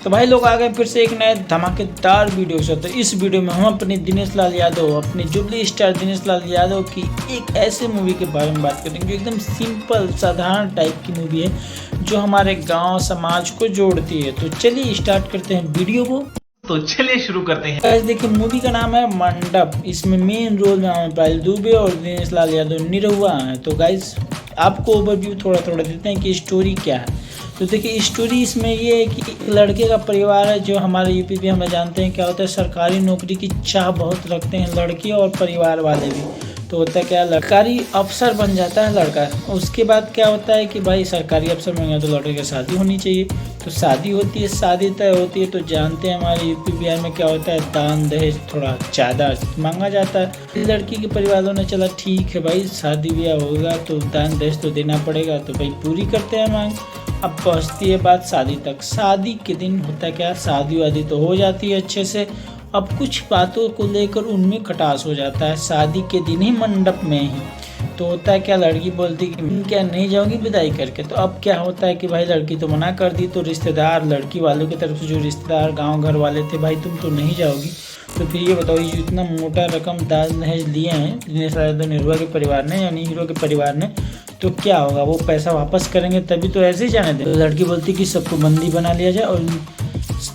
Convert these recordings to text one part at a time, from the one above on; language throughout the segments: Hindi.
तो भाई लोग आ गए फिर से एक नए धमाकेदार वीडियो से। तो इस वीडियो में हम अपने दिनेश लाल यादव, अपने जुबली स्टार दिनेश लाल यादव की एक ऐसे मूवी के बारे में बात करेंगे जो एकदम सिंपल साधारण टाइप की मूवी है जो हमारे गांव समाज को जोड़ती है। तो चलिए स्टार्ट करते हैं वीडियो को। तो चलिए शुरू करते हैं। गाइस देखिए मूवी का नाम है मंडप। इसमें मेन रोल में हमें पायल दुबे और दिनेश लाल यादव निरहुआ हैं। तो गाइस आपको ओवरव्यू थोड़ा देते हैं कि स्टोरी क्या है। तो देखिए स्टोरी इसमें ये है कि एक लड़के का परिवार है जो हमारे यूपी में हमें जानते हैं क्या होता है, सरकारी नौकरी की चाह बहुत रखते हैं लड़के और परिवार वाले भी। तो होता है क्या, सरकारी अफसर बन जाता है लड़का। उसके बाद क्या होता है कि भाई सरकारी अफसर बन गया तो लड़के की शादी होनी चाहिए। तो शादी होती है, शादी तय होती है। तो जानते हैं हमारे यूपी बिहार में क्या होता है, दान दहेज थोड़ा ज़्यादा मांगा जाता है। लड़की के परिवार वालों ने चला ठीक है भाई शादी ब्याह होगा तो दान दहेज तो देना पड़ेगा, तो भाई पूरी करते हैं मांग। अब पहुंचती है बात शादी तक। शादी के दिन होता क्या, शादी वादी तो हो जाती है अच्छे से। अब कुछ बातों को लेकर उनमें खटास हो जाता है शादी के दिन ही, मंडप में ही। तो होता है क्या, लड़की बोलती कि मैं क्या नहीं जाऊंगी विदाई करके। तो अब क्या होता है कि भाई लड़की तो मना कर दी। तो रिश्तेदार, लड़की वालों की तरफ से जो रिश्तेदार गांव घर वाले थे, भाई तुम तो नहीं जाओगी। तो फिर ये बताओ, ये इतना मोटा रकम दान दहेज लिए हैं दिनेश यादव निरहुआ के परिवार ने, यानी हीरो के परिवार ने, तो क्या होगा, वो पैसा वापस करेंगे तभी तो ऐसे ही जाने दें। तो लड़की बोलती कि सबको बंदी बना लिया जाए और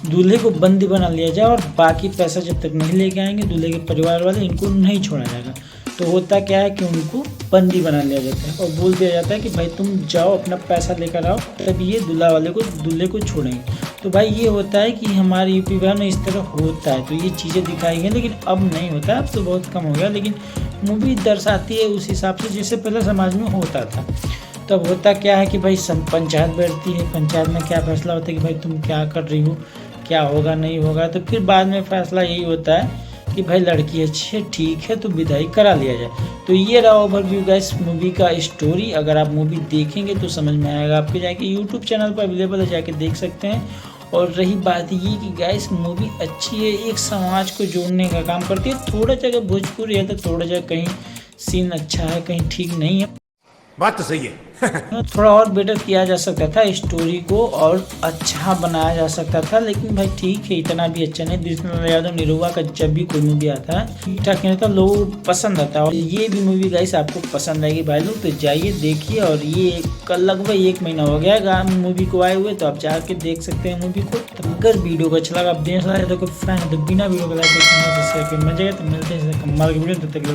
दूल्हे को बंदी बना लिया जाए और बाकी पैसा जब तक नहीं लेके आएंगे दूल्हे के परिवार वाले, इनको नहीं छोड़ा जाएगा। तो होता क्या है कि उनको बंदी बना लिया जाता है और बोल दिया जाता है कि भाई तुम जाओ अपना पैसा लेकर आओ, तभी ये दूल्हे को छोड़ेंगे। तो भाई ये होता है कि हमारे यूपी बिहार में इस तरह होता है। तो ये चीज़ें दिखाई गई, लेकिन अब नहीं होता, अब तो बहुत कम हो गया। लेकिन मूवी दर्शाती है उस हिसाब से जैसे पहले समाज में होता था। तब होता क्या है कि भाई पंचायत बैठती है, पंचायत में क्या फैसला होता है कि भाई तुम क्या कर रही हो, क्या होगा नहीं होगा। तो फिर बाद में फैसला यही होता है कि भाई लड़की अच्छी है, ठीक है, तो विदाई करा लिया जाए। तो ये रहा ओवरव्यू गाइस मूवी का स्टोरी। अगर आप मूवी देखेंगे तो समझ में आएगा आपके, जाके यूट्यूब चैनल पर अवेलेबल है, जाके देख सकते हैं। और रही बात ये कि गाइस मूवी अच्छी है, एक समाज को जोड़ने का काम करती है। थोड़ा जगह भोजपुरी है तो थोड़ा जगह कहीं सीन अच्छा है, कहीं ठीक नहीं है। बात तो सही है। थोड़ा और बेटर किया जा सकता था, स्टोरी को और अच्छा बनाया जा सकता था। लेकिन भाई ठीक है, इतना भी अच्छा नहीं। दिनेश यादव निरहुआ का जब भी कोई मूवी आता है ठीक ठाक नहीं था, लोगों को पसंद आता है। और ये भी मूवी गाइस आपको पसंद आएगी भाई लोग, तो जाइए देखिए। और ये कल लगभग 1 महीना हो गया मूवी को आए हुए, तो आप जाके देख सकते हैं मूवी को। तो अगर वीडियो को अच्छा लगा, आप दिनेश यादव को फैन तो बिना वीडियो को लाइक करके मजा तो मिलते हैं कमाल की वीडियो। तब तक